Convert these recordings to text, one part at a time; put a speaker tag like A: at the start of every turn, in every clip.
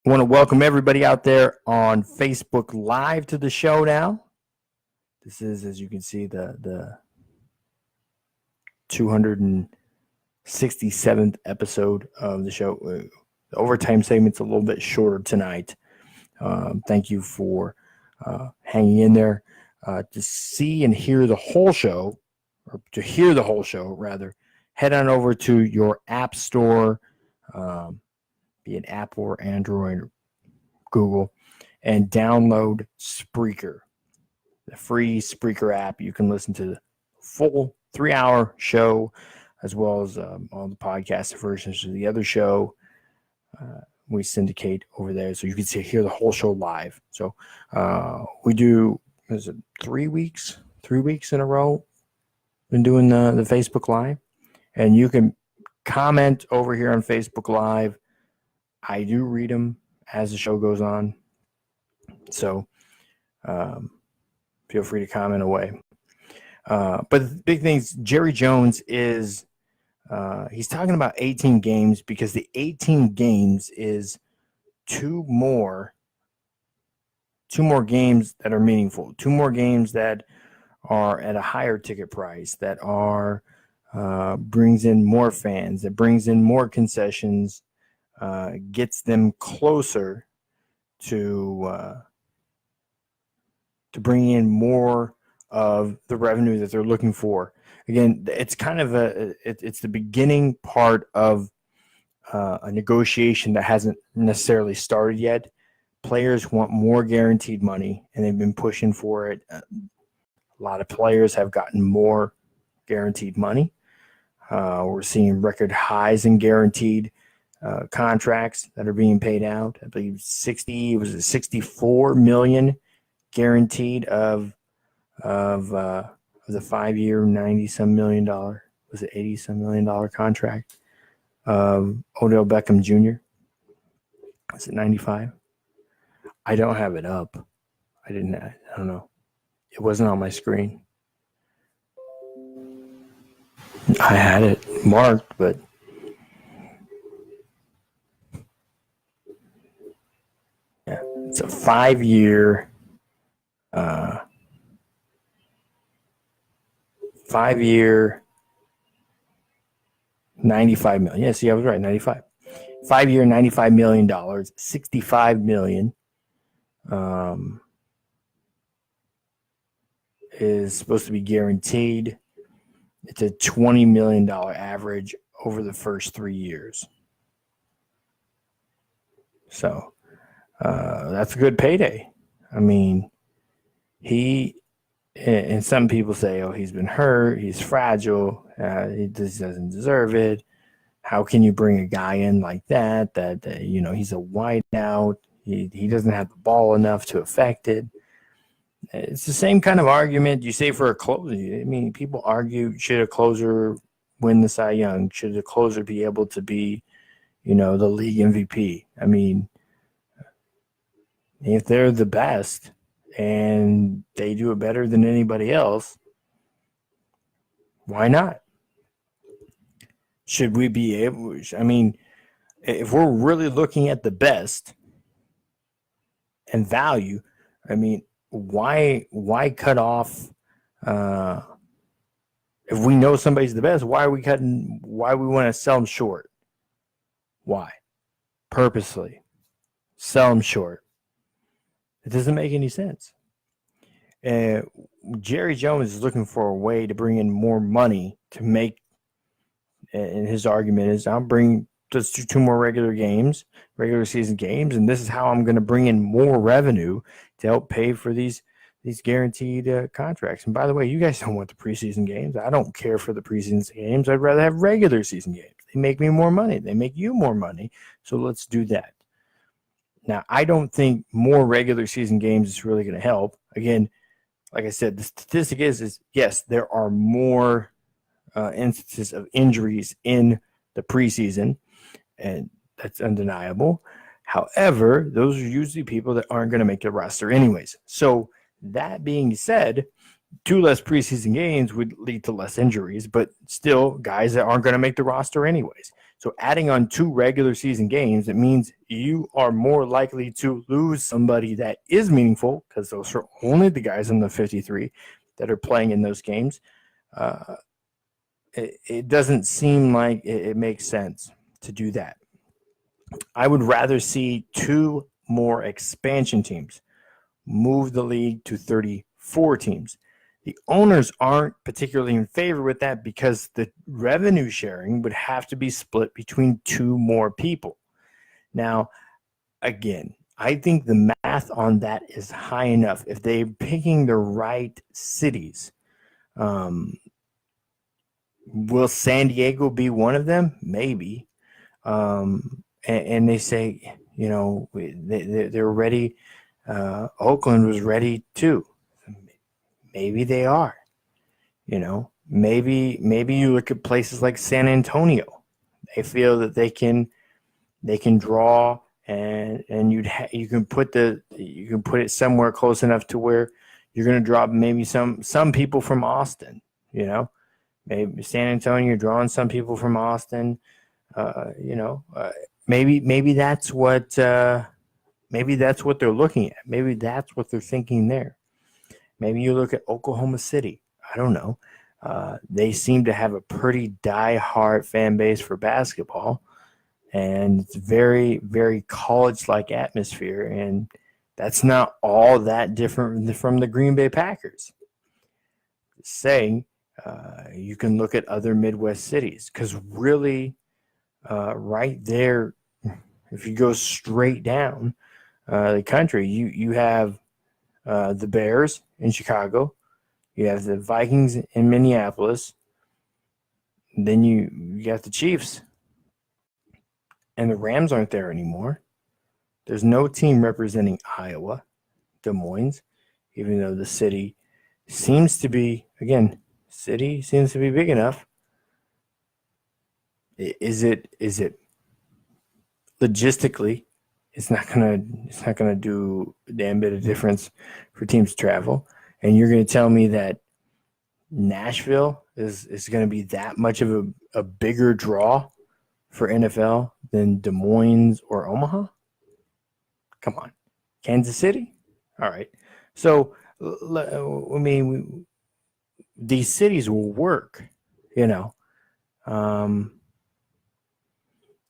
A: I want to welcome everybody out there on Facebook Live to the show now. This is, as you can see, the 267th episode of the show. The overtime segment's a little bit shorter tonight. Thank you for hanging in there. To see and hear the whole show, or to hear the whole show, rather, head on over to your app store, be it Apple or Android or Google, and download Spreaker, the free Spreaker app. You can listen to the full 3-hour show as well as all the podcast versions of the other show. We syndicate over there, so you can hear the whole show live. So we do, is it 3 weeks? 3 weeks in a row been doing the Facebook Live, and you can comment over here on Facebook Live. I do read them as the show goes on, so feel free to comment away. But the big things, Jerry Jones is he's talking about 18 games because the 18 games is two more games that are meaningful, two more games that are at a higher ticket price, that are brings in more fans, that brings in more concessions, gets them closer to bring in more of the revenue that they're looking for. Again, it's kind of it's the beginning part of a negotiation that hasn't necessarily started yet. Players want more guaranteed money, and they've been pushing for it. A lot of players have gotten more guaranteed money. We're seeing record highs in guaranteed contracts that are being paid out. I believe 64 million guaranteed of the 5-year, $90-some million, was it $80-some million contract of Odell Beckham Jr. Is it 95? I don't have it up. I don't know. It wasn't on my screen. I had it marked, but yeah, it's a 5-year, 95 million. Yeah, see, I was right, 95. 5-year, $95 million, $65 million is supposed to be guaranteed. It's a $20 million average over the first 3 years. So that's a good payday. I mean, and some people say, oh, he's been hurt, he's fragile, he just doesn't deserve it. How can you bring a guy in like that he's a wideout, he doesn't have the ball enough to affect it? It's the same kind of argument you say for a closer. I mean, people argue, should a closer win the Cy Young? Should a closer be able to be, the league MVP? I mean, if they're the best and they do it better than anybody else, why not? Should we be able? I mean, if we're really looking at the best and value, I mean, why cut off? If we know somebody's the best, why are we cutting? Why we want to sell them short? Why? Purposely sell them short. It doesn't make any sense. Jerry Jones is looking for a way to bring in more money to make, and his argument is, I'll bring just two more regular season games, and this is how I'm going to bring in more revenue to help pay for these guaranteed contracts. And by the way, you guys don't want the preseason games. I don't care for the preseason games. I'd rather have regular season games. They make me more money. They make you more money. So let's do that. Now, I don't think more regular season games is really going to help. Again, like I said, the statistic is yes, there are more instances of injuries in the preseason, and that's undeniable. However, those are usually people that aren't going to make the roster anyways. So that being said, 2 less preseason games would lead to less injuries, but still guys that aren't going to make the roster anyways. So adding on 2 regular season games, it means you are more likely to lose somebody that is meaningful, because those are only the guys in the 53 that are playing in those games. It doesn't seem like it makes sense to do that. I would rather see 2 more expansion teams move the league to 34 teams. The owners aren't particularly in favor with that because the revenue sharing would have to be split between 2 more people. Now, again, I think the math on that is high enough. If they're picking the right cities, will San Diego be one of them? Maybe. And they say, they're ready. Oakland was ready too. Maybe they are. Maybe you look at places like San Antonio. They feel that they can draw, and you can put it somewhere close enough to where you're going to draw maybe some people from Austin. Maybe San Antonio, you're drawing some people from Austin. Maybe that's what they're looking at. Maybe that's what they're thinking there. Maybe you look at Oklahoma City. I don't know. They seem to have a pretty die-hard fan base for basketball, and it's very, very college-like atmosphere, and that's not all that different from the Green Bay Packers. Saying you can look at other Midwest cities, because really, right there, if you go straight down the country, you have the Bears in Chicago, you have the Vikings in Minneapolis, and then you got the Chiefs, and the Rams aren't there anymore. There's no team representing Iowa, Des Moines, even though the city seems to be big enough. Is it logistically? It's not gonna do a damn bit of difference for teams to travel. And you're gonna tell me that Nashville is gonna be that much of a bigger draw for NFL than Des Moines or Omaha? Come on. Kansas City? All right. So, I mean, these cities will work,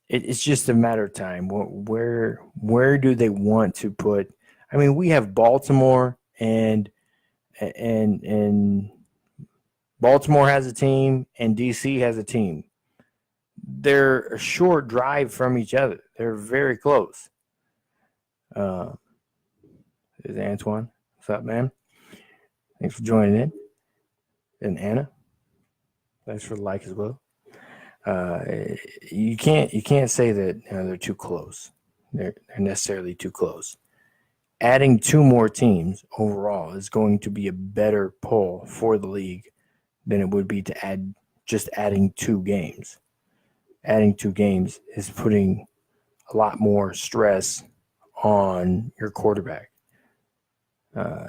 A: It's just a matter of time. Where do they want to put? I mean, we have Baltimore, and Baltimore has a team, and DC has a team. They're a short drive from each other. They're very close. There's Antoine. What's up, man? Thanks for joining in. And Anna, thanks for the like as well. You can't say that they're too close. They're necessarily too close. Adding 2 more teams overall is going to be a better pull for the league than it would be to adding 2 games. Adding 2 games is putting a lot more stress on your quarterback.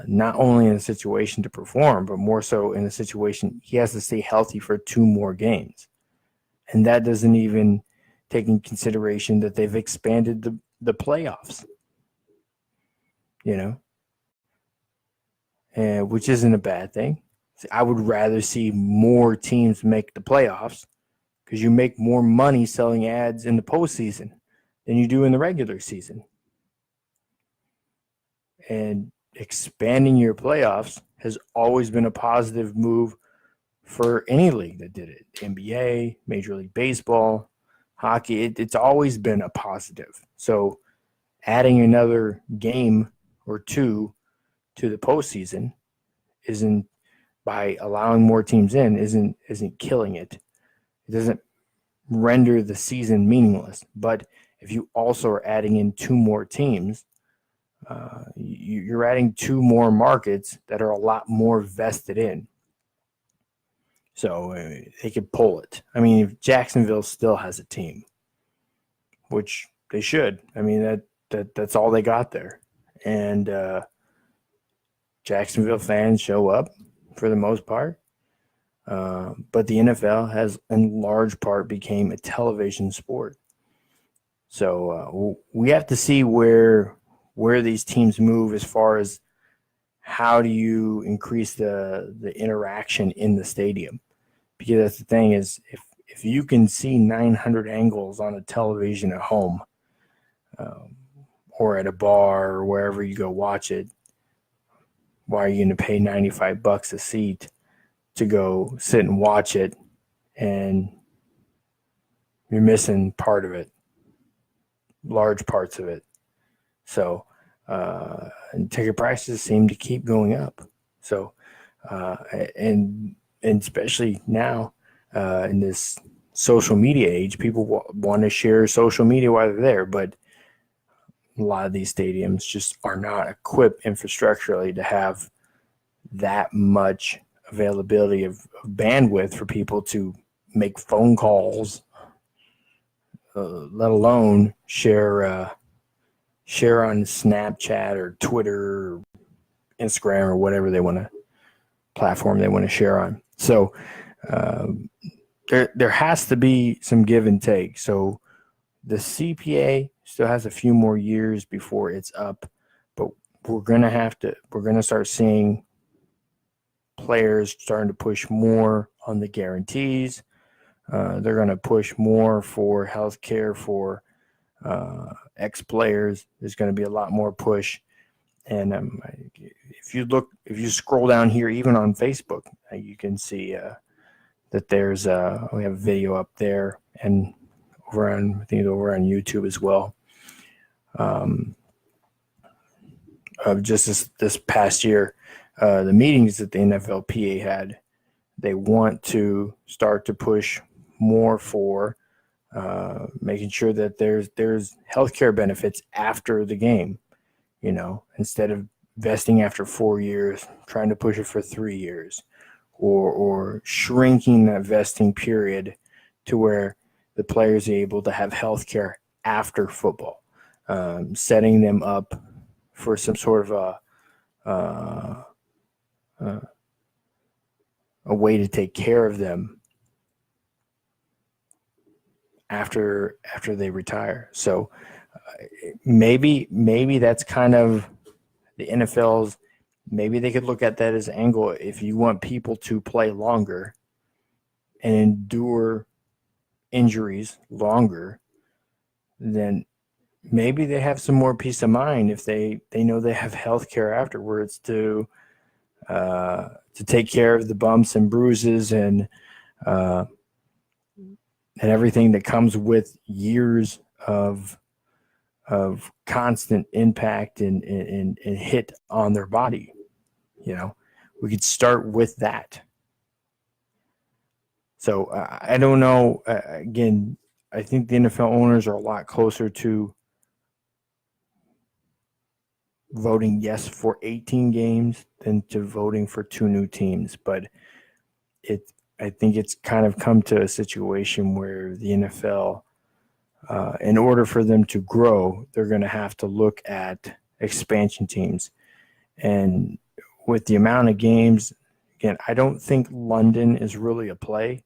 A: Not only in a situation to perform, but more so in a situation he has to stay healthy for 2 more games. And that doesn't even take in consideration that they've expanded the playoffs, and which isn't a bad thing. I would rather see more teams make the playoffs, because you make more money selling ads in the postseason than you do in the regular season. And expanding your playoffs has always been a positive move for any league that did it. NBA, Major League Baseball, hockey, it's always been a positive. So adding another game or 2 to the postseason isn't, by allowing more teams in, isn't killing it. It doesn't render the season meaningless. But if you also are adding in 2 more teams, you're adding 2 more markets that are a lot more vested in. So they could pull it. I mean, if Jacksonville still has a team, which they should. I mean, that's all they got there. And Jacksonville fans show up for the most part. But the NFL has, in large part, became a television sport. So we have to see where these teams move as far as how do you increase the interaction in the stadium. Because that's the thing is, if you can see 900 angles on a television at home or at a bar or wherever you go watch it, why are you going to pay $95 a seat to go sit and watch it and you're missing part of it, large parts of it? So, and ticket prices seem to keep going up. So, and especially now in this social media age, people want to share social media while they're there, but a lot of these stadiums just are not equipped infrastructurally to have that much availability of bandwidth for people to make phone calls, let alone share on Snapchat or Twitter or Instagram or whatever platform they want to share on. So there has to be some give and take. So the CPA still has a few more years before it's up, but we're going to start seeing players starting to push more on the guarantees. They're going to push more for health care for ex-players. There's going to be a lot more push. And if you scroll down here, even on Facebook, you can see that there's we have a video up there and over on YouTube as well. Of just this past year, the meetings that the NFLPA had, they want to start to push more for making sure that there's healthcare benefits after the game. Instead of vesting after 4 years, trying to push it for 3 years, or shrinking that vesting period to where the players are able to have health care after football, setting them up for some sort of a way to take care of them after they retire. So maybe that's kind of the NFL's. Maybe they could look at that as an angle. If you want people to play longer and endure injuries longer, then maybe they have some more peace of mind if they know they have health care afterwards to take care of the bumps and bruises and everything that comes with years of constant impact and hit on their body. We could start with that. So I don't know. Again, I think the NFL owners are a lot closer to voting yes for 18 games than to voting for 2 new teams. But I think it's kind of come to a situation where the NFL, in order for them to grow, they're going to have to look at expansion teams. And with the amount of games, again, I don't think London is really a play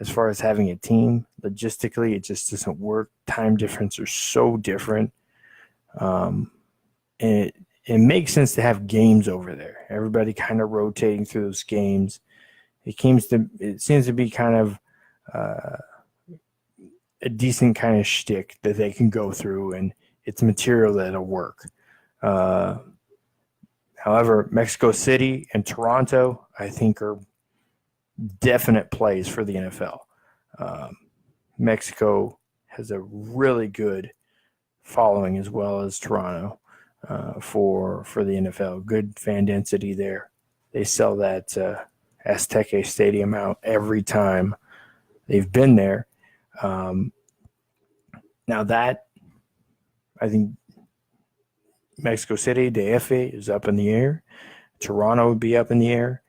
A: as far as having a team. Logistically, it just doesn't work. Time difference are so different. And it makes sense to have games over there. Everybody kind of rotating through those games. It seems to be kind of a decent kind of shtick that they can go through, and it's material that'll work. However, Mexico City and Toronto, I think, are definite plays for the NFL. Mexico has a really good following as well as Toronto for the NFL. Good fan density there. They sell that Azteca Stadium out every time they've been there. Now that, I think, Mexico City, DF is up in the air. Toronto would be up in the air.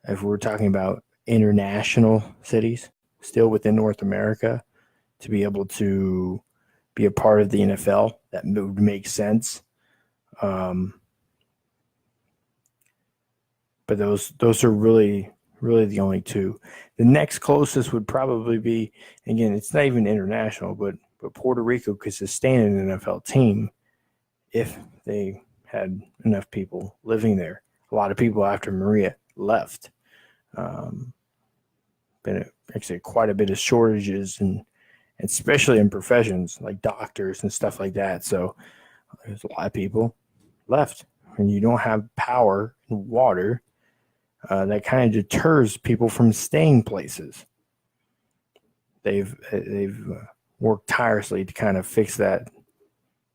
A: If we're talking about international cities, still within North America, to be able to be a part of the NFL, that would make sense. But those are really, Really the only two. The next closest would probably be, again, it's not even international, but Puerto Rico could sustain an NFL team if they had enough people living there. A lot of people after Maria left. Been actually quite a bit of shortages, and especially in professions like doctors and stuff like that. So there's a lot of people left, and you don't have power and water. That kind of deters people from staying places. They've worked tirelessly to kind of fix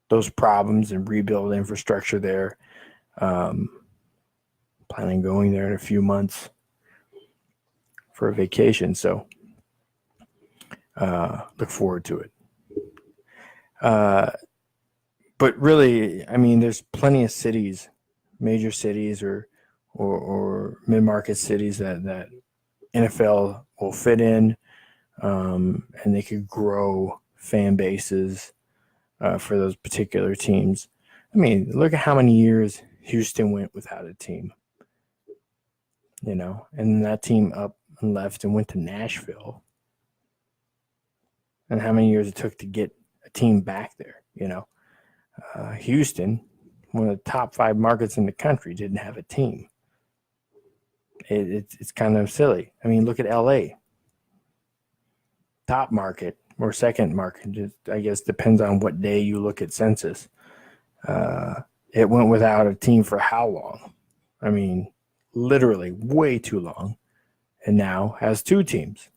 A: those problems and rebuild infrastructure there. Planning on going there in a few months for a vacation, so look forward to it. But really, I mean, there's plenty of cities, major cities or mid-market cities that NFL will fit in, and they could grow fan bases for those particular teams. I mean, look at how many years Houston went without a team, and that team up and left and went to Nashville. And how many years it took to get a team back there, Houston, one of the top 5 markets in the country, didn't have a team. It's kind of silly. I mean, look at LA. Top market or second market, just, I guess, depends on what day you look at census. It went without a team for how long? I mean, literally way too long, and now has 2 teams.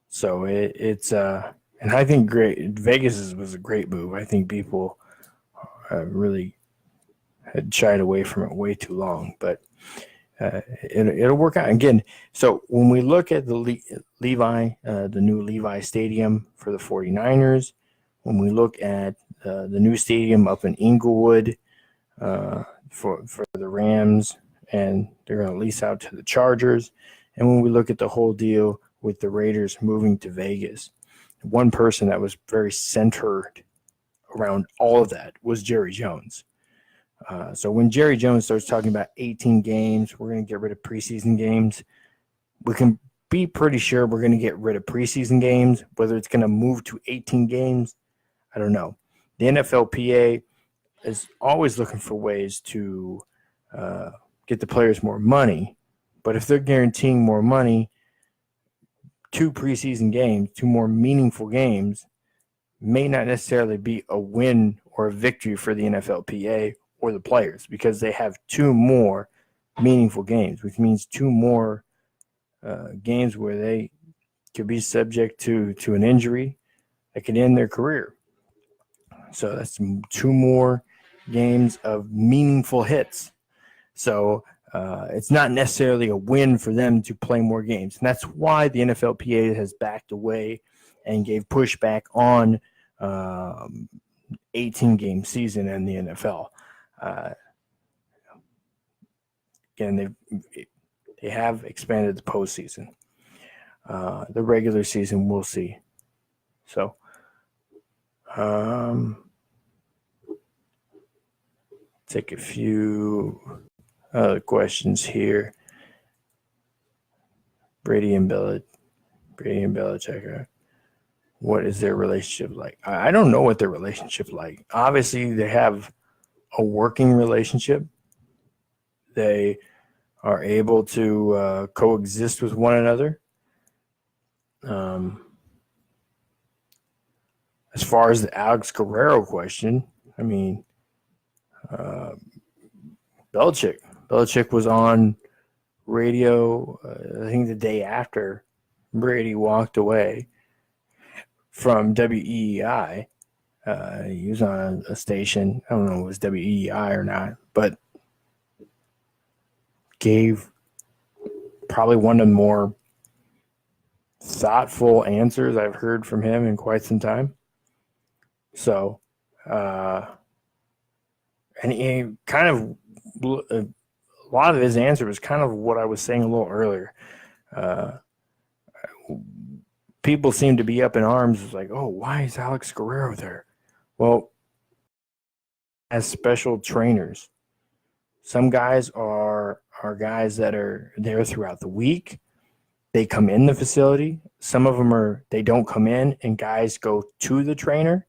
A: So it's and I think Vegas was a great move. I think people really had shied away from it way too long, but it'll work out again. So when we look at the the new Levi Stadium for the 49ers, when we look at the new stadium up in Inglewood for the Rams, and they're going to lease out to the Chargers, and when we look at the whole deal with the Raiders moving to Vegas, one person that was very centered around all of that was Jerry Jones. So when Jerry Jones starts talking about 18 games, we're going to get rid of preseason games. We can be pretty sure we're going to get rid of preseason games. Whether it's going to move to 18 games, I don't know. The NFLPA is always looking for ways to get the players more money. But if they're guaranteeing more money, 2 preseason games, 2 more meaningful games, may not necessarily be a win or a victory for the NFLPA or the players, because they have 2 more meaningful games, which means 2 more games where they could be subject to an injury that could end their career. So that's 2 more games of meaningful hits. So it's not necessarily a win for them to play more games. And that's why the NFLPA has backed away and gave pushback on 18-game season in the NFL. Again, they have expanded the postseason. The regular season, we'll see. So, take a few questions here. Brady and Belichick. What is their relationship like? I don't know what their relationship like. Obviously, they have a working relationship. They are able to coexist with one another. As far as the Alex Guerrero question, I mean, Belichick was on radio, I think the day after Brady walked away from WEEI. He was on a station, I don't know if it was WEEI or not, but gave probably one of the more thoughtful answers I've heard from him in quite some time. So, and he kind of, a lot of his answer was kind of what I was saying a little earlier. People seem to be up in arms. It's like, oh, why is Alex Guerrero there? Well, as special trainers, some guys are are guys that are there throughout the week. They come in the facility. Some of them they don't come in, and guys go to the trainer,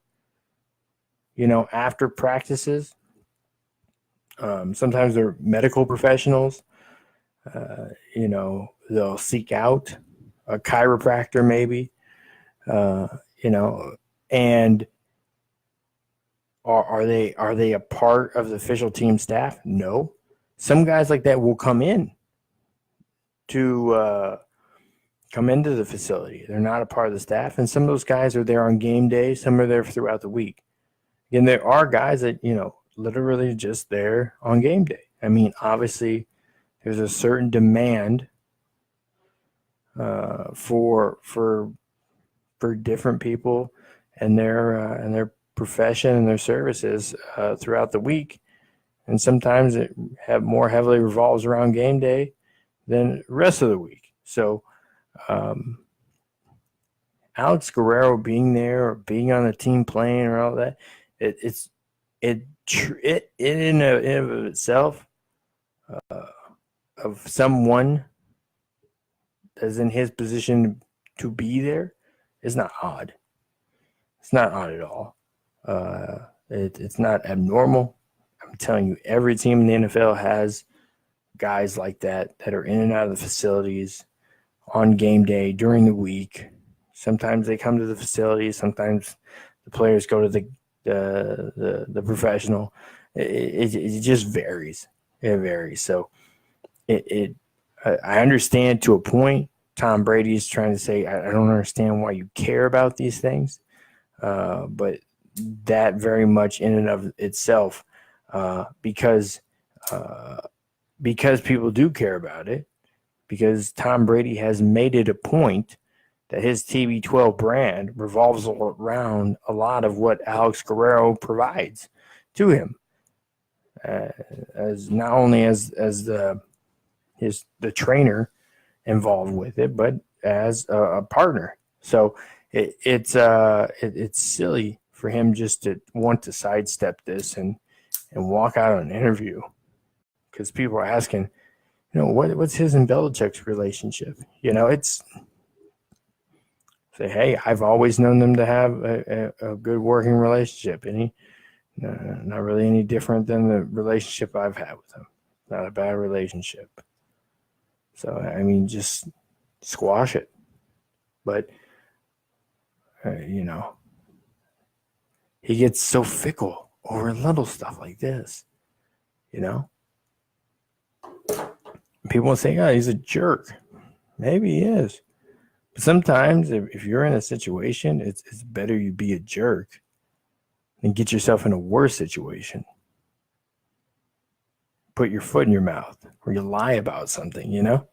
A: after practices. Sometimes they're medical professionals. They'll seek out a chiropractor maybe, and are they a part of the official team staff? No. Some guys like that will come into the facility. They're not a part of the staff, and some of those guys are there on game day. Some are there throughout the week. And there are guys that literally just there on game day. I mean, obviously, there's a certain demand for different people and their profession and their services throughout the week, and sometimes it more heavily revolves around game day than the rest of the week. So, Alex Guerrero being there or being on the team playing or all that, it in and of itself, of someone that's in his position to be there is not odd. It's not odd at all. It's not abnormal. I'm telling you, every team in the NFL has guys like that are in and out of the facilities on game day during the week. Sometimes they come to the facility. Sometimes the players go to the professional. It just varies. It varies. So I understand to a point. Tom Brady is trying to say, I don't understand why you care about these things. But that very much in and of itself, because people do care about it, because Tom Brady has made it a point that his TB12 brand revolves around a lot of what Alex Guerrero provides to him, as not only as the trainer involved with it, but as a partner. So it's silly for him just to want to sidestep this and walk out on an interview, because people are asking, what's his and Belichick's relationship? It's say, hey, I've always known them to have a good working relationship, and not really any different than the relationship I've had with him. Not a bad relationship. So I mean, just squash it. But he gets so fickle over little stuff like this. People will say, oh, he's a jerk. Maybe he is. But sometimes if you're in a situation, it's better you be a jerk than get yourself in a worse situation. Put your foot in your mouth, or you lie about something,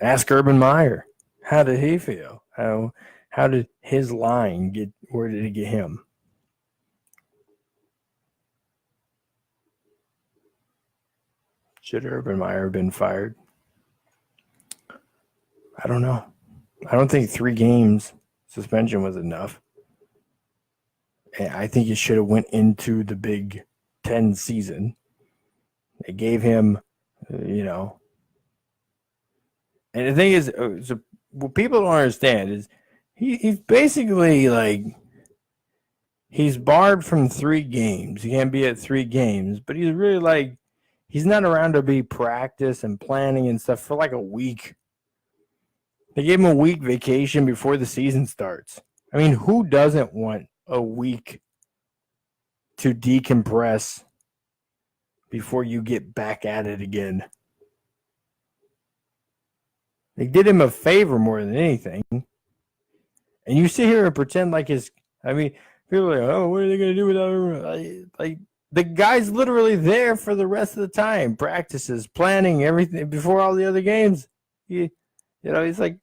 A: Ask Urban Meyer. How did he feel? How did his lying where did it get him? Should Urban Meyer have been fired? I don't know. I don't think 3 games suspension was enough. I think it should have went into the Big Ten season. They gave him, And the thing is, what people don't understand is he's basically like, he's barred from 3 games. He can't be at 3 games, but he's really like, he's not around to be practice and planning and stuff for like a week. They gave him a week vacation before the season starts. I mean, who doesn't want a week to decompress before you get back at it again? They did him a favor more than anything. And you sit here and pretend like people are like, oh, what are they going to do without him? Like, the guy's literally there for the rest of the time, practices, planning, everything before all the other games. He's like,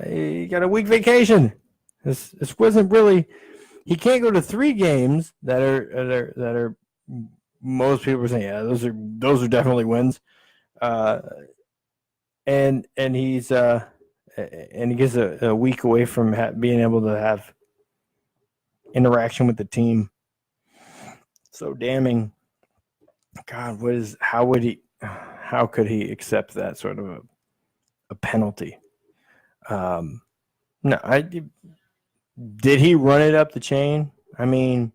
A: he got a week vacation. This wasn't really. He can't go to 3 games that are most people are saying, yeah, those are definitely wins. And he gets a week away from being able to have interaction with the team. So damning. God, how would he? how could he accept that sort of a penalty? No, did he run it up the chain? I mean,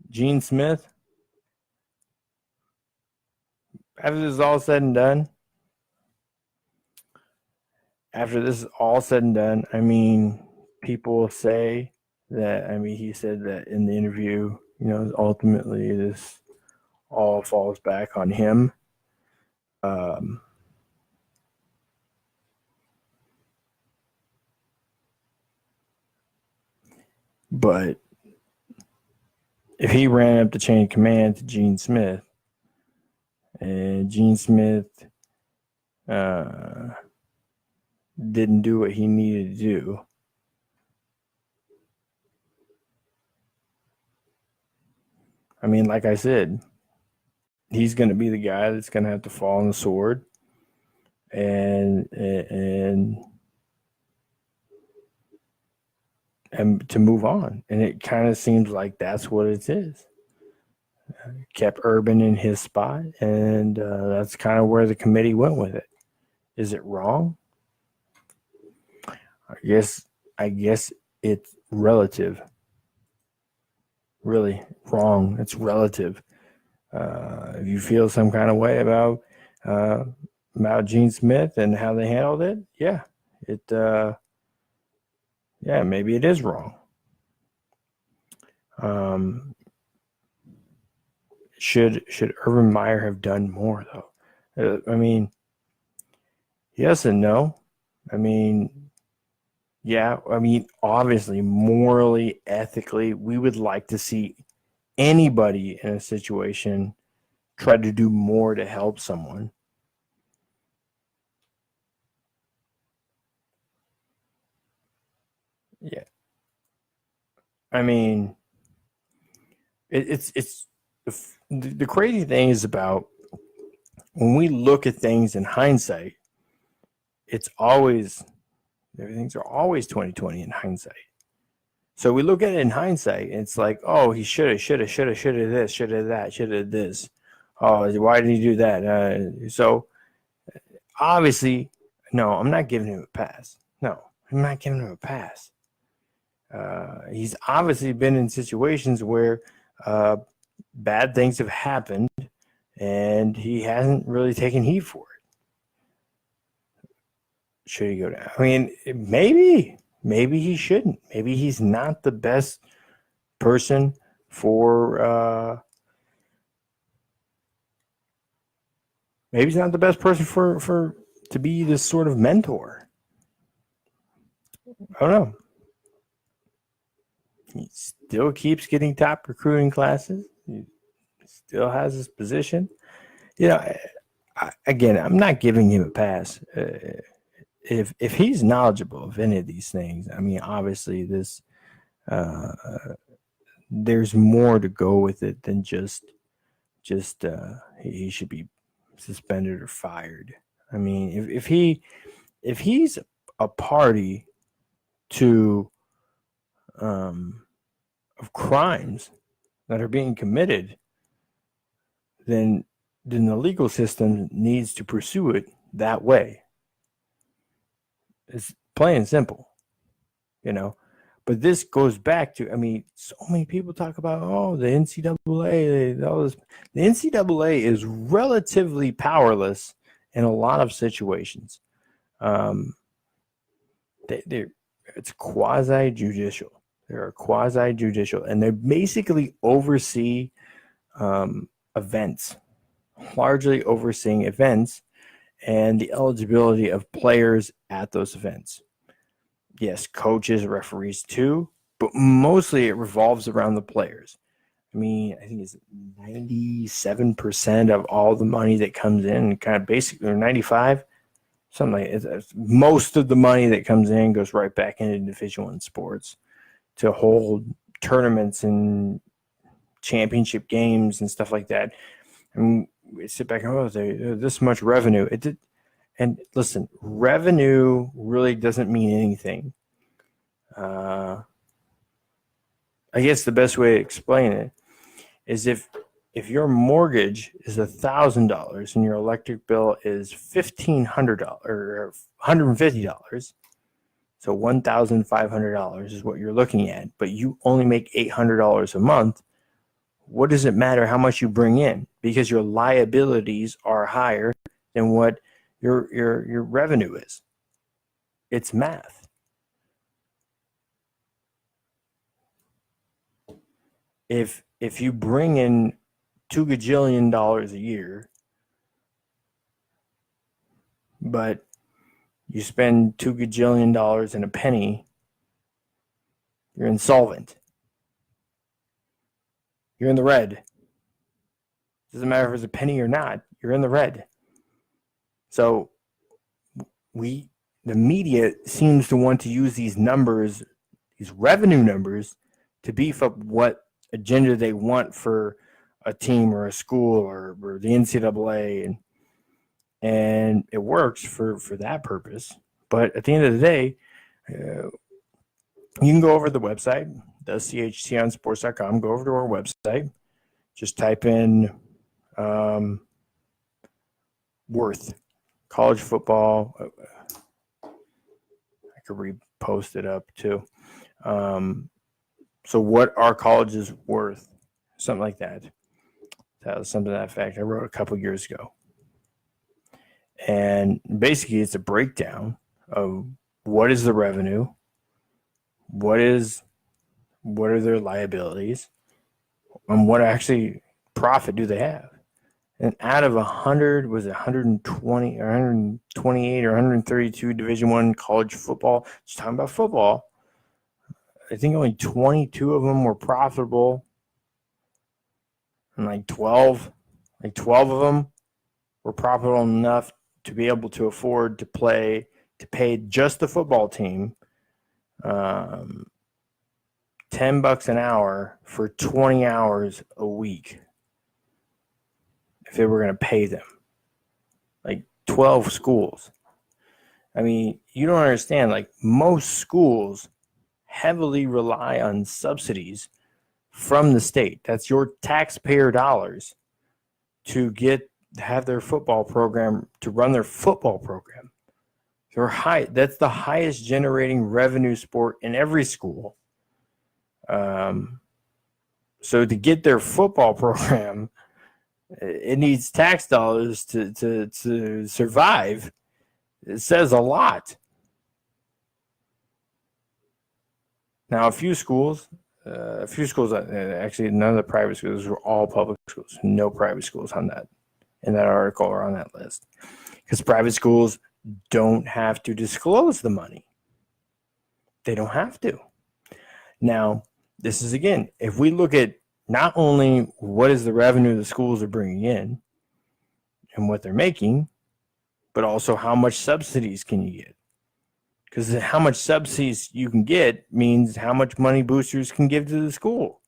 A: Gene Smith, after this is all said and done, I mean, people say that, he said that in the interview, ultimately this all falls back on him. But if he ran up the chain of command to Gene Smith, and Gene Smith didn't do what he needed to do, I mean, like I said, he's going to be the guy that's going to have to fall on the sword and to move on. And it kind of seems like that's what it is. Kept Urban in his spot, and that's kind of where the committee went with it. Is it wrong? I guess it's relative. Really wrong. It's relative. If you feel some kind of way about Gene Smith and how they handled it, maybe it is wrong. Should Urban Meyer have done more though? Yes and no. Obviously, morally, ethically, we would like to see anybody in a situation try to do more to help someone. Yeah. It's the crazy thing is about when we look at things in hindsight, everything's always 2020 in hindsight. So we look at it in hindsight, and it's like, oh, he should have this, should have that, should have this. Oh, why did he do that? So obviously, no, I'm not giving him a pass. No, I'm not giving him a pass. He's obviously been in situations where bad things have happened, and he hasn't really taken heed for it. Should he go down? Maybe he shouldn't. Maybe he's not the best person for. Maybe he's not the best person for to be this sort of mentor. I don't know. He still keeps getting top recruiting classes. He still has his position. I'm not giving him a pass. If he's knowledgeable of any of these things, obviously this there's more to go with it than just he should be suspended or fired. If he's a party to of crimes that are being committed, then the legal system needs to pursue it that way. It's plain and simple, But this goes back to, so many people talk about, the NCAA, all this. The NCAA is relatively powerless in a lot of situations. It's quasi-judicial. They're quasi-judicial, and they basically oversee events, largely overseeing events and the eligibility of players at those events. Yes, coaches, referees too, but mostly it revolves around the players. I think it's 97% of all the money that comes in, kind of basically, or 95%. Something like it. Most of the money that comes in goes right back into Division I sports to hold tournaments and championship games and stuff like that. We sit back and there's this much revenue. And listen, revenue really doesn't mean anything. I guess the best way to explain it is if if your mortgage is $1,000 and your electric bill is $1,500 or $150, so $1,500 is what you're looking at, but you only make $800 a month, what does it matter how much you bring in? Because your liabilities are higher than what your revenue is. It's math. If you bring in $2 gajillion a year, but you spend $2 gajillion in a penny, you're insolvent. You're in the red. Doesn't matter if it's a penny or not, you're in the red. So the media seems to want to use these numbers, these revenue numbers, to beef up what agenda they want for a team or a school or the NCAA, and it works for that purpose. But at the end of the day, you can go over to the website, the CHT on sports.com, go over to our website, just type in worth, college football. I could repost it up too. So what are colleges worth? Something like that. That was something to that effect. I wrote a couple years ago. And basically it's a breakdown of what is the revenue, what are their liabilities, and what actually profit do they have. And out of 100, was it 120 or 128 or 132 Division I college football, just talking about football, I think only 22 of them were profitable. And like 12 of them were profitable enough to be able to afford to pay just the football team $10 an hour for 20 hours a week if they were going to pay them. Like 12 schools. I mean, you don't understand, like most schools heavily rely on subsidies from the state. That's your taxpayer dollars to have their football program, to run their football program. That's the highest generating revenue sport in every school. So to get their football program, it needs tax dollars to survive. It says a lot. Now, a few schools, actually none of the private schools, were all public schools. No private schools in that article or on that list. Because private schools don't have to disclose the money. They don't have to. Now, this is, again, if we look at not only what is the revenue the schools are bringing in and what they're making, but also how much subsidies can you get. Because how much subsidies you can get means how much money boosters can give to the school.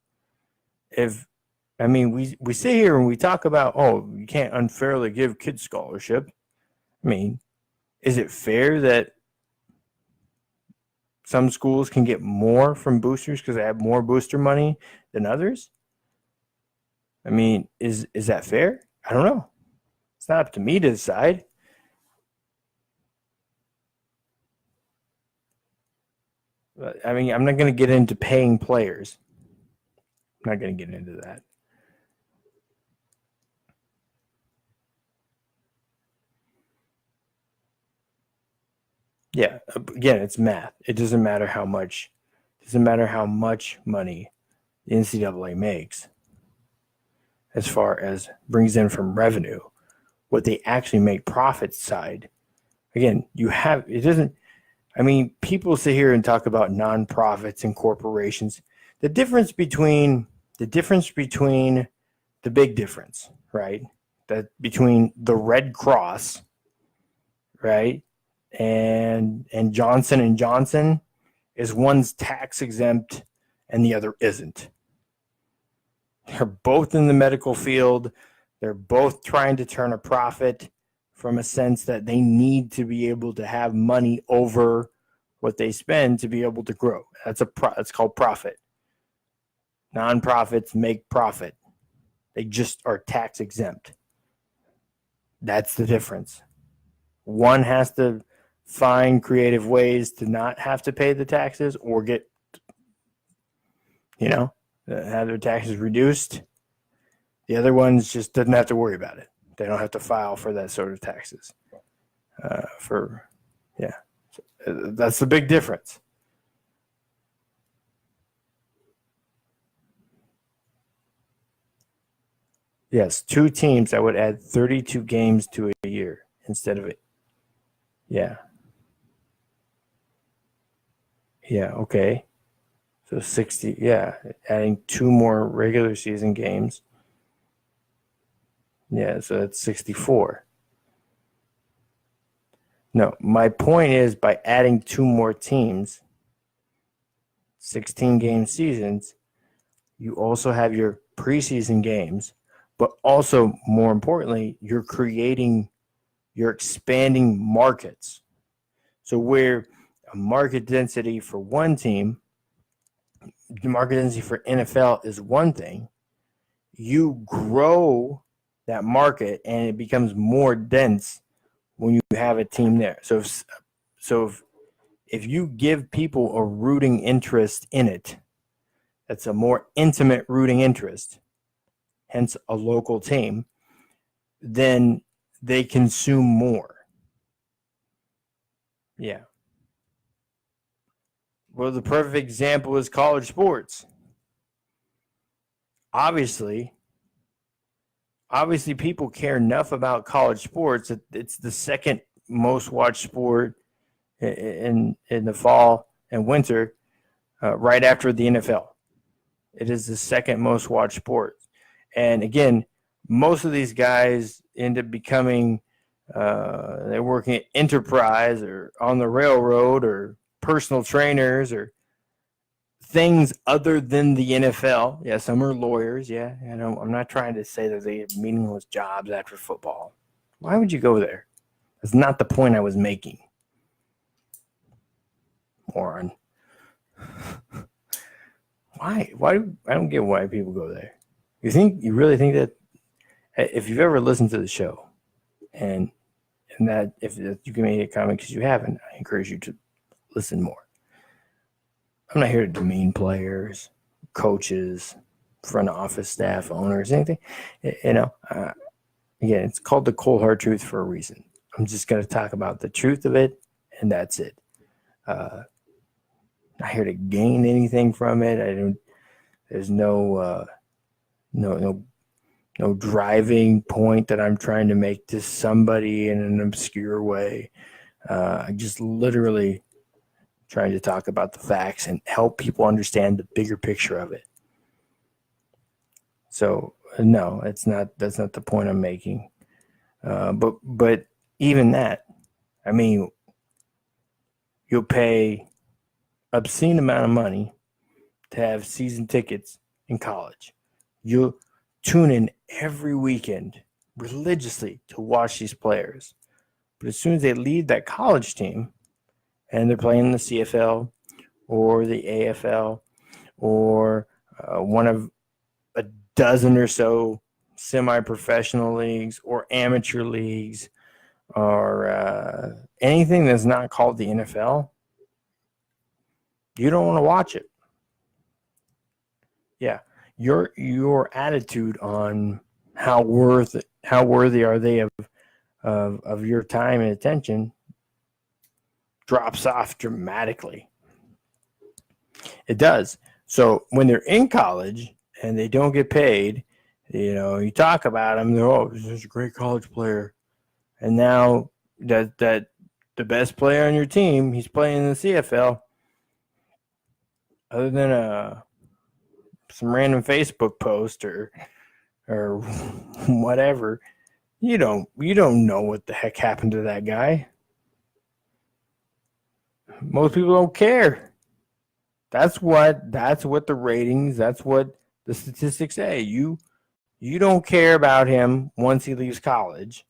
A: We sit here and we talk about, you can't unfairly give kids scholarship. I mean, is it fair that some schools can get more from boosters because they have more booster money than others? I mean, is that fair? I don't know. It's not up to me to decide. I mean, I'm not going to get into paying players. I'm not going to get into that. Yeah, again, it's math. It doesn't matter how much money the NCAA makes as far as brings in from revenue. What they actually make profit side. Again, people sit here and talk about nonprofits and corporations. The difference between the big difference, right? That between the Red Cross, right, and Johnson & Johnson is one's tax exempt and the other isn't. They're both in the medical field. They're both trying to turn a profit from a sense that they need to be able to have money over what they spend to be able to grow. That's called profit. Nonprofits make profit. They just are tax exempt. That's the difference. One has to find creative ways to not have to pay the taxes or get, have their taxes reduced. The other ones just doesn't have to worry about it. They don't have to file for that sort of taxes. That's the big difference. Yes, 2 teams, I would add 32 games to a year instead of it. Yeah. Yeah, okay. So 60, yeah, adding 2 more regular season games. Yeah, so that's 64. No, my point is by adding 2 more teams, 16 game seasons, you also have your preseason games, but also more importantly, you're expanding markets. So where a market density for one team, the market density for NFL is one thing, you grow that market and it becomes more dense when you have a team there. So if you give people a rooting interest in it, that's a more intimate rooting interest, hence a local team, then they consume more. Yeah. Well, the perfect example is college sports. Obviously, people care enough about college sports that it's the second most watched sport in the fall and winter, right after the NFL. It is the second most watched sport. And again, most of these guys end up becoming, they're working at Enterprise or on the railroad or personal trainers or things other than the NFL. Yeah, some are lawyers. Yeah, I'm not trying to say that they have meaningless jobs after football. Why would you go there? That's not the point I was making. Moron. Why? I don't get why people go there. You really think that if you've ever listened to the show and that if you can make a comment because you haven't, I encourage you to listen more. I'm not here to demean players, coaches, front office staff, owners, anything. Again, it's called the cold hard truth for a reason. I'm just going to talk about the truth of it, and that's it. Not here to gain anything from it. There's no driving point that I'm trying to make to somebody in an obscure way. I just literally trying to talk about the facts and help people understand the bigger picture of it. So no, that's not the point I'm making. But even that, I mean, you'll pay obscene amount of money to have season tickets in college. You'll tune in every weekend religiously to watch these players. But as soon as they leave that college team and they're playing in the CFL or the AFL or one of a dozen or so semi-professional leagues or amateur leagues or anything that's not called the NFL, you don't want to watch it. Yeah, your attitude on how worthy are they of your time and attention drops off dramatically. It does. So when they're in college and they don't get paid, you talk about them. They're this is a great college player, and now that the best player on your team, he's playing in the CFL. Other than some random Facebook post or whatever, you don't know what the heck happened to that guy. Most people don't care. That's what the ratings, that's what the statistics say. You don't care about him once he leaves college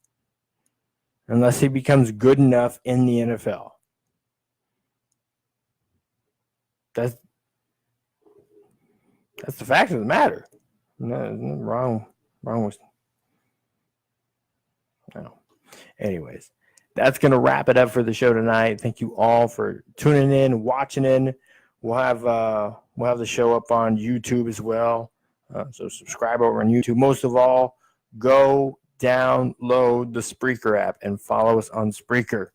A: unless he becomes good enough in the NFL. That's the fact of the matter. Nothing wrong Wrong with. No. Anyways, that's going to wrap it up for the show tonight. Thank you all for tuning in, watching in. We'll have the show up on YouTube as well. So subscribe over on YouTube. Most of all, go download the Spreaker app and follow us on Spreaker.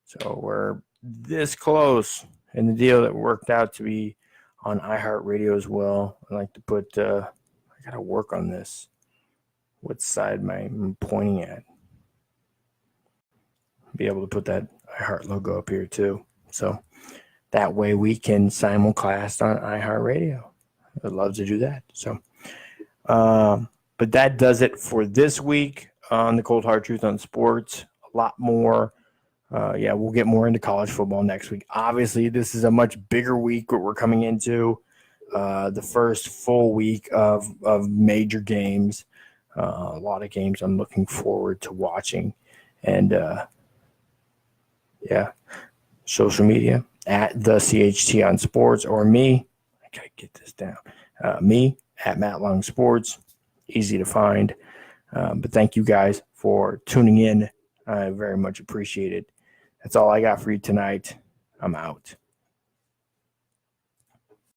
A: So we're this close in the deal that worked out to be on iHeartRadio as well. I like to put, I got to work on this. What side am I pointing at? Be able to put that iHeart logo up here too. So that way we can simulcast on iHeartRadio. I'd love to do that. So, but that does it for this week on the Cold Hard Truth on Sports. A lot more. We'll get more into college football next week. Obviously, this is a much bigger week what we're coming into. The first full week of major games. A lot of games I'm looking forward to watching. And, social media at the CHT on Sports, or me. I got to get this down. Me at Matt Long Sports. Easy to find. But thank you guys for tuning in. I very much appreciate it. That's all I got for you tonight. I'm out.